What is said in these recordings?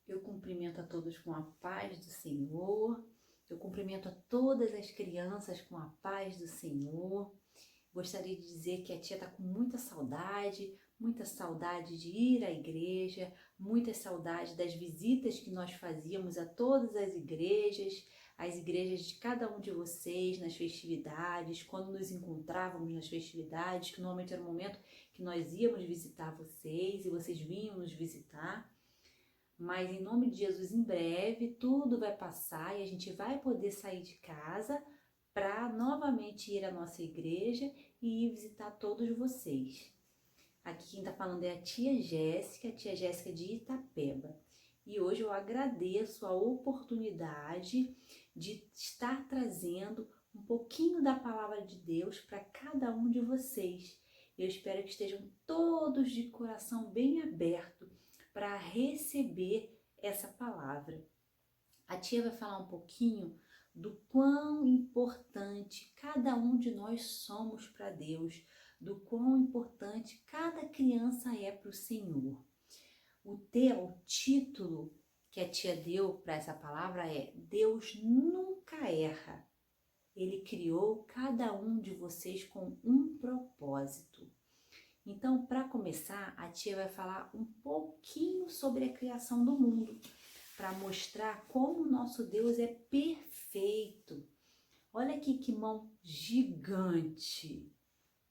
Eu cumprimento a todos com a paz do Senhor. Eu cumprimento a todas as crianças com a paz do Senhor. Gostaria de dizer que a tia está com muita saudade de ir à igreja, muita saudade das visitas que nós fazíamos a todas as igrejas de cada um de vocês nas festividades, quando nos encontrávamos nas festividades, que normalmente era o momento que nós íamos visitar vocês e vocês vinham nos visitar. Mas em nome de Jesus, em breve, tudo vai passar e a gente vai poder sair de casa para novamente ir à nossa igreja e ir visitar todos vocês. Aqui quem está falando é a tia Jéssica de Itapeba. E hoje eu agradeço a oportunidade de estar trazendo um pouquinho da palavra de Deus para cada um de vocês. Eu espero que estejam todos de coração bem aberto para receber essa palavra. A tia vai falar um pouquinho do quão importante cada um de nós somos para Deus, do quão importante cada criança é para o Senhor. O título que a tia deu para essa palavra é: Deus nunca erra. Ele criou cada um de vocês com um propósito. Então, para começar, a tia vai falar um pouquinho sobre a criação do mundo, para mostrar como o nosso Deus é perfeito. Olha aqui que mão gigante.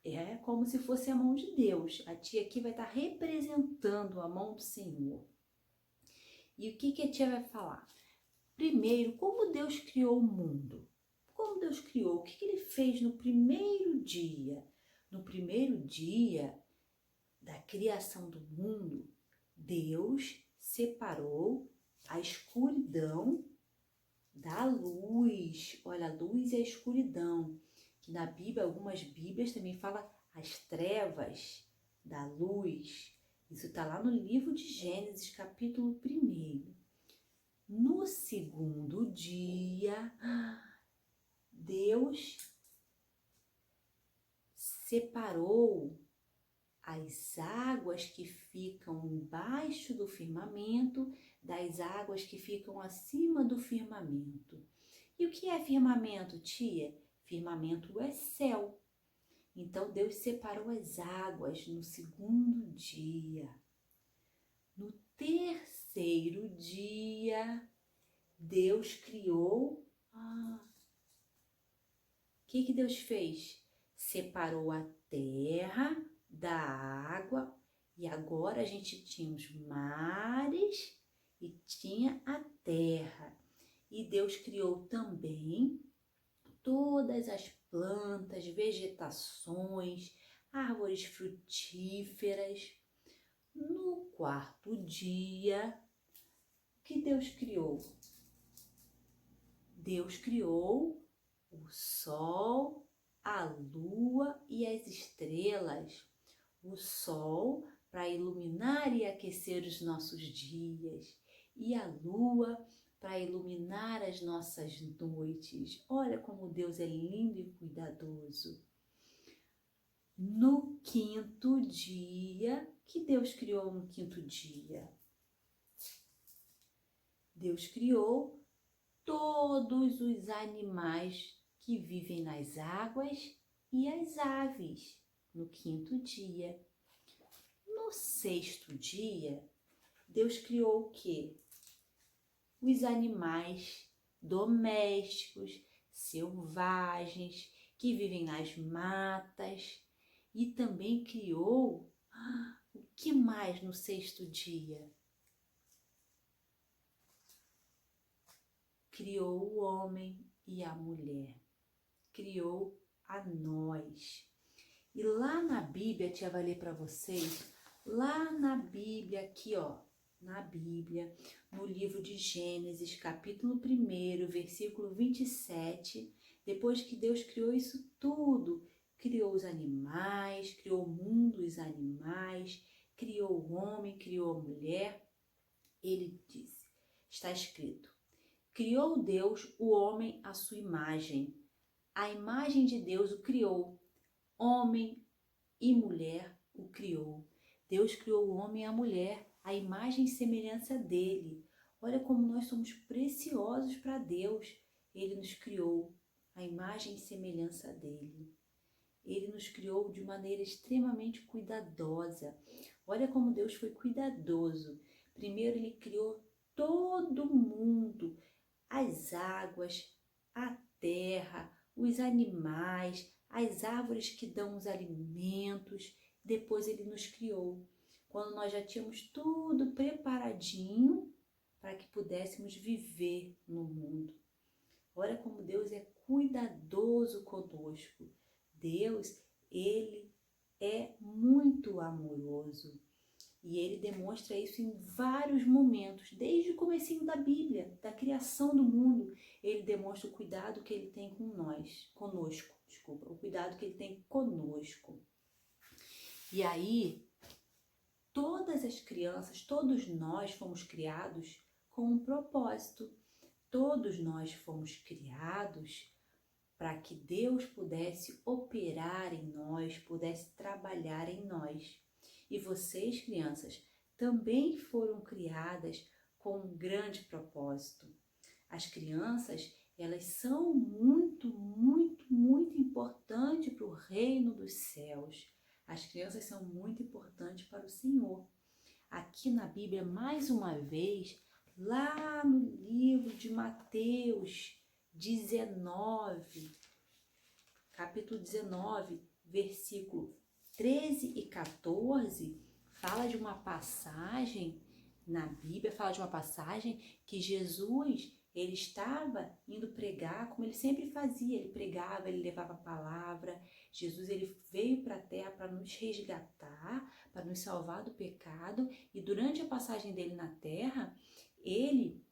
É como se fosse a mão de Deus. A tia aqui vai estar representando a mão do Senhor. E o que a tia vai falar? Primeiro, como Deus criou o mundo? Como Deus criou? O que ele fez no primeiro dia? No primeiro dia da criação do mundo, Deus separou a escuridão da luz. Olha, a luz e a escuridão. Que na Bíblia, algumas Bíblias também falam as trevas da luz. Isso está lá no livro de Gênesis, capítulo 1. No segundo dia, Deus separou as águas que ficam embaixo do firmamento das águas que ficam acima do firmamento. E o que é firmamento, tia? Firmamento é céu. Então Deus separou as águas no segundo dia. No terceiro dia, Deus criou. O que Deus fez? Separou a terra da água, e agora a gente tinha os mares e tinha a terra. E Deus criou também todas as plantas, vegetações, árvores frutíferas. No quarto dia, o que Deus criou? Deus criou o sol, a lua e as estrelas. O sol para iluminar e aquecer os nossos dias, e a lua para iluminar as nossas noites. Olha como Deus é lindo e cuidadoso. No quinto dia, que Deus criou no quinto dia? Deus criou todos os animais que vivem nas águas e as aves. No quinto dia. No sexto dia, Deus criou o quê? Os animais domésticos, selvagens, que vivem nas matas. E também criou o que mais no sexto dia? Criou o homem e a mulher. Criou a nós. E lá na Bíblia, a tia vai ler para vocês, lá na Bíblia, aqui ó, na Bíblia, no livro de Gênesis, capítulo 1, versículo 27, depois que Deus criou isso tudo, criou os animais, criou o mundo, os animais, criou o homem, criou a mulher, ele disse, está escrito, criou Deus o homem à sua imagem, a imagem de Deus o criou, homem e mulher o criou. Deus criou o homem e a mulher, a imagem e semelhança dele. Olha como nós somos preciosos para Deus. Ele nos criou à imagem e semelhança dele. Ele nos criou de maneira extremamente cuidadosa. Olha como Deus foi cuidadoso. Primeiro ele criou todo mundo, as águas, a terra, os animais, as árvores que dão os alimentos. Depois ele nos criou, quando nós já tínhamos tudo preparadinho para que pudéssemos viver no mundo. Olha como Deus é cuidadoso conosco. Deus, ele é muito amoroso. E ele demonstra isso em vários momentos, desde o comecinho da Bíblia, da criação do mundo. Ele demonstra o cuidado que ele tem o cuidado que ele tem conosco. E aí, todas as crianças, todos nós fomos criados com um propósito. Todos nós fomos criados para que Deus pudesse operar em nós, pudesse trabalhar em nós. E vocês, crianças, também foram criadas com um grande propósito. As crianças, elas são muito importantes para o reino dos céus. As crianças são muito importantes para o Senhor. Aqui na Bíblia, mais uma vez, lá no livro de Mateus 19, capítulo 19, versículo 13 e 14, fala de uma passagem na Bíblia, fala de uma passagem que Jesus, ele estava indo pregar, como ele sempre fazia, ele pregava, ele levava a palavra. Jesus, ele veio para a terra para nos resgatar, para nos salvar do pecado, e durante a passagem dele na terra, ele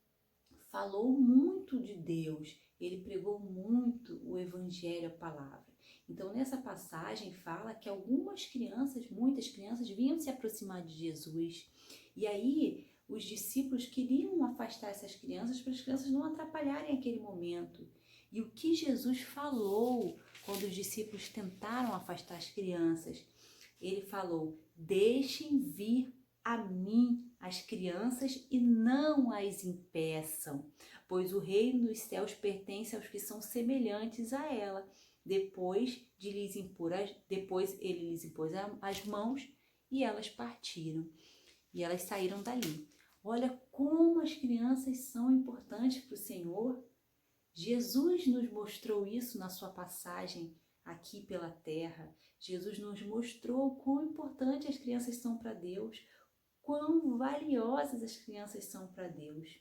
falou muito de Deus, ele pregou muito o evangelho, a palavra. Então, nessa passagem fala que algumas crianças, muitas crianças, vinham se aproximar de Jesus. E aí, os discípulos queriam afastar essas crianças para as crianças não atrapalharem aquele momento. E o que Jesus falou quando os discípulos tentaram afastar as crianças? Ele falou: deixem vir a mim as crianças e não as impeçam, pois o reino dos céus pertence aos que são semelhantes a ela. Depois ele lhes impôs as mãos e elas partiram. E elas saíram dali. Olha como as crianças são importantes para o Senhor. Jesus nos mostrou isso na sua passagem aqui pela terra. Jesus nos mostrou quão importante as crianças são para Deus, quão valiosas as crianças são para Deus.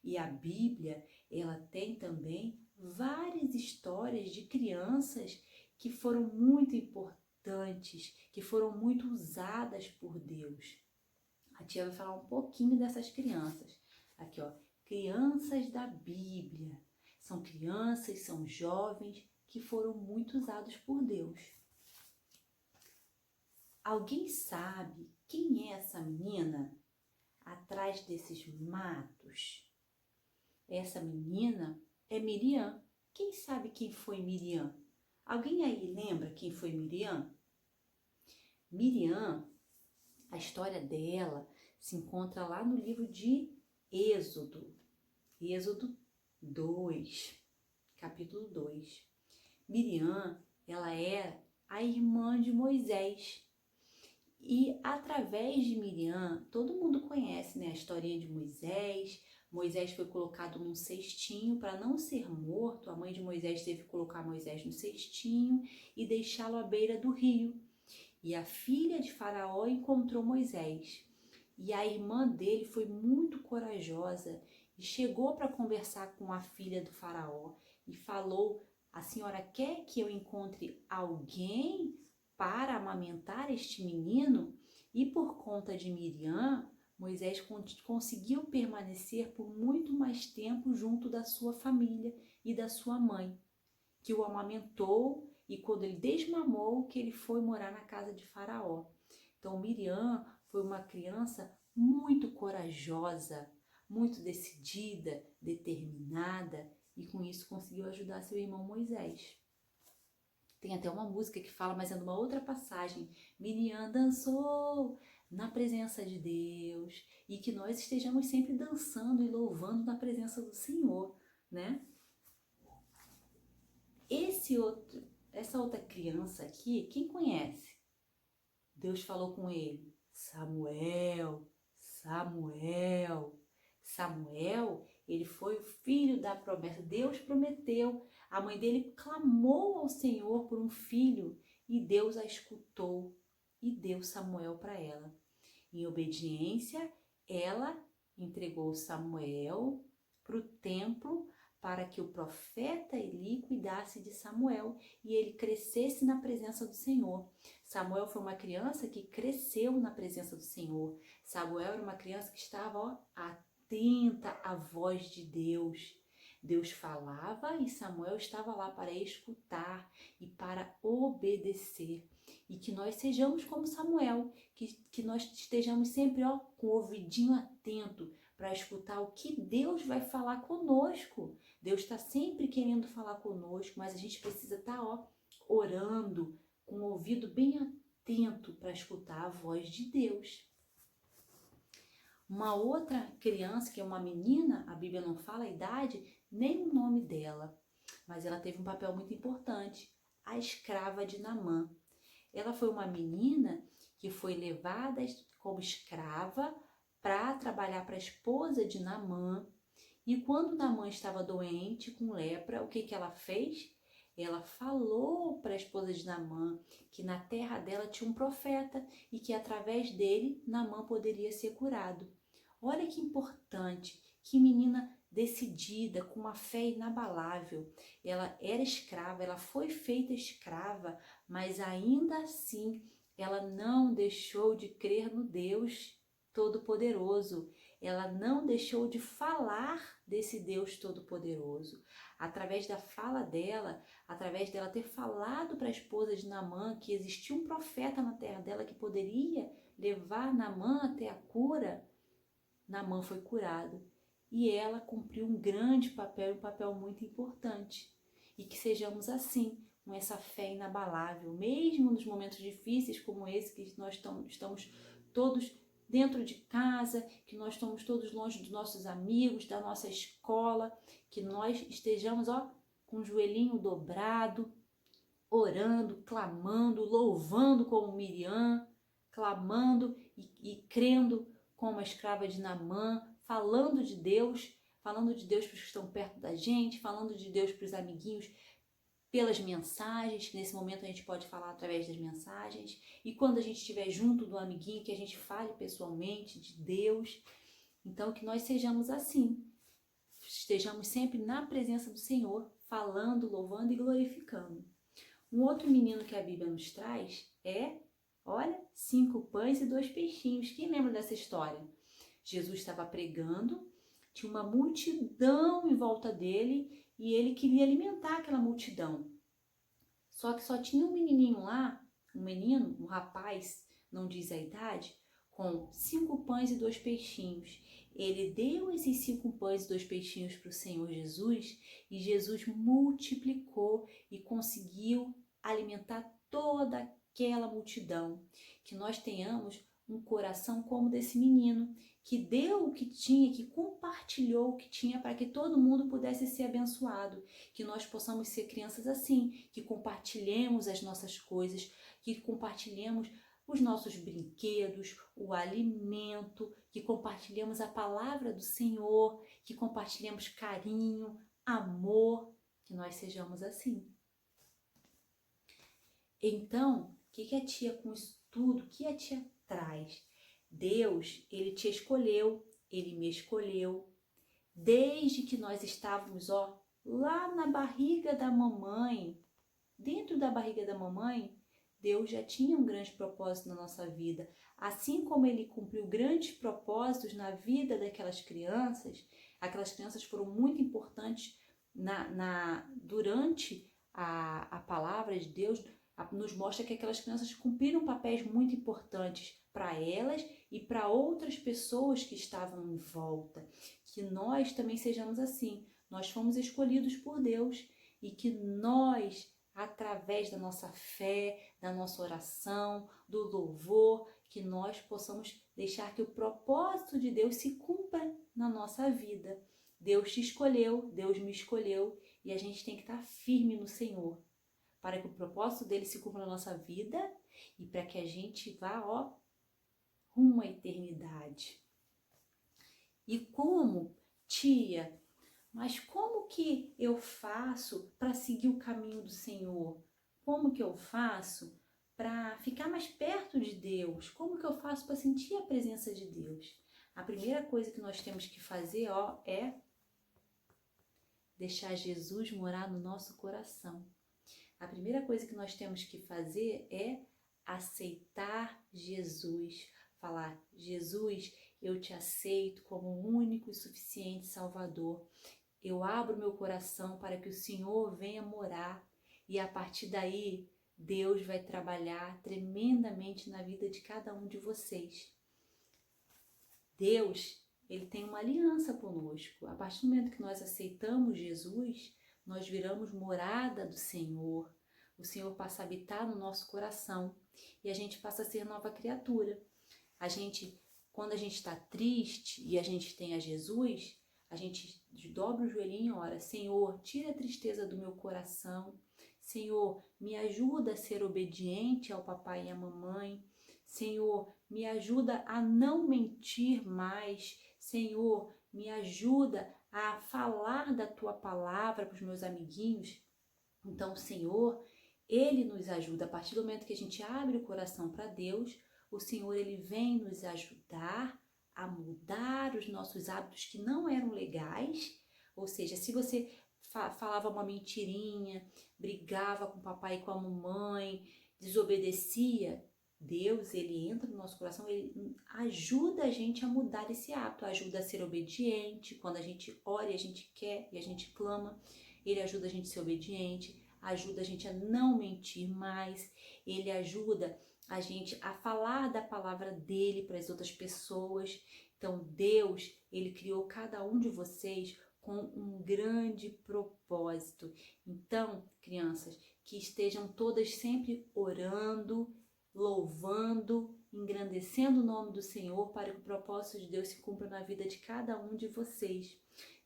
E a Bíblia, ela tem também várias histórias de crianças que foram muito importantes, que foram muito usadas por Deus. A tia vai falar um pouquinho dessas crianças. Aqui, ó, crianças da Bíblia. São crianças, são jovens que foram muito usados por Deus. Alguém sabe quem é essa menina atrás desses matos? Essa menina é Miriam. Quem sabe quem foi Miriam? Alguém aí lembra quem foi Miriam? Miriam, a história dela se encontra lá no livro de Êxodo. Êxodo 2, capítulo 2. Miriam, ela é a irmã de Moisés. E através de Miriam, todo mundo conhece, né, a historinha de Moisés. Moisés foi colocado num cestinho para não ser morto. A mãe de Moisés teve que colocar Moisés no cestinho e deixá-lo à beira do rio. E a filha de Faraó encontrou Moisés. E a irmã dele foi muito corajosa e chegou para conversar com a filha do Faraó e falou: a senhora quer que eu encontre alguém para amamentar este menino? E por conta de Miriam, Moisés conseguiu permanecer por muito mais tempo junto da sua família e da sua mãe, que o amamentou, e quando ele desmamou, que ele foi morar na casa de Faraó. Então Miriam foi uma criança muito corajosa, muito decidida, determinada, e com isso conseguiu ajudar seu irmão Moisés. Tem até uma música que fala, mas é numa outra passagem. Miriam dançou na presença de Deus e que nós estejamos sempre dançando e louvando na presença do Senhor, né? Essa outra criança aqui, quem conhece? Deus falou com ele: Samuel, Samuel. Samuel, ele foi o filho da promessa. Deus prometeu. A mãe dele clamou ao Senhor por um filho e Deus a escutou e deu Samuel para ela. Em obediência, ela entregou Samuel para o templo para que o profeta Eli cuidasse de Samuel e ele crescesse na presença do Senhor. Samuel foi uma criança que cresceu na presença do Senhor. Samuel era uma criança que estava atenta à voz de Deus. Deus falava e Samuel estava lá para escutar e para obedecer. E que nós sejamos como Samuel, que nós estejamos sempre com o ouvidinho atento para escutar o que Deus vai falar conosco. Deus está sempre querendo falar conosco, mas a gente precisa estar orando com o ouvido bem atento para escutar a voz de Deus. Uma outra criança, que é uma menina, a Bíblia não fala a idade nem o nome dela, mas ela teve um papel muito importante, a escrava de Naamã. Ela foi uma menina que foi levada como escrava para trabalhar para a esposa de Naamã. E quando Naamã estava doente com lepra, o que ela fez? Ela falou para a esposa de Naamã que na terra dela tinha um profeta e que através dele Naamã poderia ser curado. Olha que importante, que menina decidida, com uma fé inabalável. Ela era escrava, ela foi feita escrava, mas ainda assim ela não deixou de crer no Deus Todo-Poderoso. Ela não deixou de falar desse Deus Todo-Poderoso. Através da fala dela, através dela ter falado para a esposa de Naamã que existia um profeta na terra dela que poderia levar Naamã até a cura, Naamã foi curado. E ela cumpriu um grande papel, um papel muito importante. E que sejamos assim, com essa fé inabalável, mesmo nos momentos difíceis como esse, que nós estamos todos dentro de casa, que nós estamos todos longe dos nossos amigos, da nossa escola, que nós estejamos com o joelhinho dobrado, orando, clamando, louvando como Miriam, clamando e crendo como a escrava de Naamã, falando de Deus para os que estão perto da gente, falando de Deus para os amiguinhos, pelas mensagens, que nesse momento a gente pode falar através das mensagens, e quando a gente estiver junto do amiguinho, que a gente fale pessoalmente de Deus. Então, que nós sejamos assim, estejamos sempre na presença do Senhor, falando, louvando e glorificando. Um outro menino que a Bíblia nos traz é, 5 pães e 2 peixinhos. Quem lembra dessa história? Jesus estava pregando, tinha uma multidão em volta dele e ele queria alimentar aquela multidão. Só que só tinha um menininho lá, um rapaz, não diz a idade, com 5 pães e 2 peixinhos. Ele deu esses 5 pães e 2 peixinhos para o Senhor Jesus e Jesus multiplicou e conseguiu alimentar toda aquela multidão. Que nós tenhamos um coração como desse menino, que deu o que tinha, que compartilhou o que tinha para que todo mundo pudesse ser abençoado. Que nós possamos ser crianças assim, que compartilhemos as nossas coisas, que compartilhemos os nossos brinquedos, o alimento, que compartilhemos a palavra do Senhor, que compartilhemos carinho, amor, que nós sejamos assim. Então, o que a tia, com isso tudo, o que a tia traz? Deus, ele te escolheu, ele me escolheu, desde que nós estávamos, lá na barriga da mamãe, dentro da barriga da mamãe, Deus já tinha um grande propósito na nossa vida. Assim como ele cumpriu grandes propósitos na vida daquelas crianças, aquelas crianças foram muito importantes durante a palavra de Deus, nos mostra que aquelas crianças cumpriram papéis muito importantes para elas e para outras pessoas que estavam em volta. Que nós também sejamos assim. Nós fomos escolhidos por Deus e que nós, através da nossa fé, da nossa oração, do louvor que nós possamos deixar que o propósito de Deus se cumpra na nossa vida. Deus te escolheu, Deus me escolheu e a gente tem que estar firme no Senhor para que o propósito dele se cumpra na nossa vida e para que a gente vá, rumo à eternidade. E como, tia, mas como que eu faço para seguir o caminho do Senhor? Como que eu faço para ficar mais perto de Deus? Como que eu faço para sentir a presença de Deus? A primeira coisa que nós temos que fazer, é deixar Jesus morar no nosso coração. A primeira coisa que nós temos que fazer é aceitar Jesus. Falar, Jesus, eu te aceito como único e suficiente Salvador. Eu abro meu coração para que o Senhor venha morar e a partir daí Deus vai trabalhar tremendamente na vida de cada um de vocês. Deus, ele tem uma aliança conosco. A partir do momento que nós aceitamos Jesus, nós viramos morada do Senhor. O Senhor passa a habitar no nosso coração e a gente passa a ser nova criatura. Quando a gente está triste e a gente tem a Jesus, a gente dobra o joelhinho e ora, Senhor, tira a tristeza do meu coração. Senhor, me ajuda a ser obediente ao papai e à mamãe. Senhor, me ajuda a não mentir mais. Senhor, me ajuda a falar da tua palavra para os meus amiguinhos. Então, o Senhor, ele nos ajuda. A partir do momento que a gente abre o coração para Deus, o Senhor, ele vem nos ajudar a mudar os nossos hábitos que não eram legais. Ou seja, se você falava uma mentirinha, brigava com o papai e com a mamãe, desobedecia, Deus, ele entra no nosso coração, ele ajuda a gente a mudar esse hábito, ajuda a ser obediente. Quando a gente ora e a gente quer e a gente clama, ele ajuda a gente a ser obediente, ajuda a gente a não mentir mais, ele ajuda a gente a falar da palavra dele para as outras pessoas. Então Deus, ele criou cada um de vocês com um grande propósito. Então, crianças, que estejam todas sempre orando, louvando, engrandecendo o nome do Senhor para que o propósito de Deus se cumpra na vida de cada um de vocês.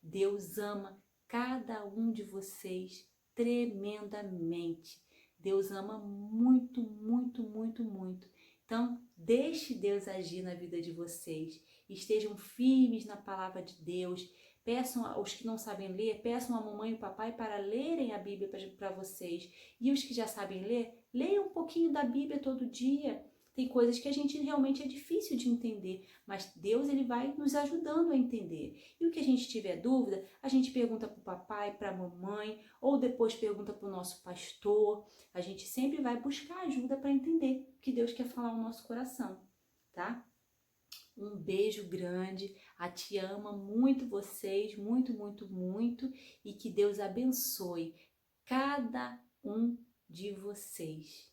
Deus ama cada um de vocês tremendamente. Deus ama muito, muito, muito, muito. Então, deixe Deus agir na vida de vocês. Estejam firmes na palavra de Deus. Peçam aos que não sabem ler, peçam a mamãe e o papai para lerem a Bíblia para vocês. E os que já sabem ler, leiam um pouquinho da Bíblia todo dia. Tem coisas que a gente realmente é difícil de entender, mas Deus, ele vai nos ajudando a entender. E o que a gente tiver dúvida, a gente pergunta para o papai, para a mamãe, ou depois pergunta para o nosso pastor. A gente sempre vai buscar ajuda para entender o que Deus quer falar no nosso coração, tá? Um beijo grande, a tia ama muito vocês, muito, muito, muito, e que Deus abençoe cada um de vocês.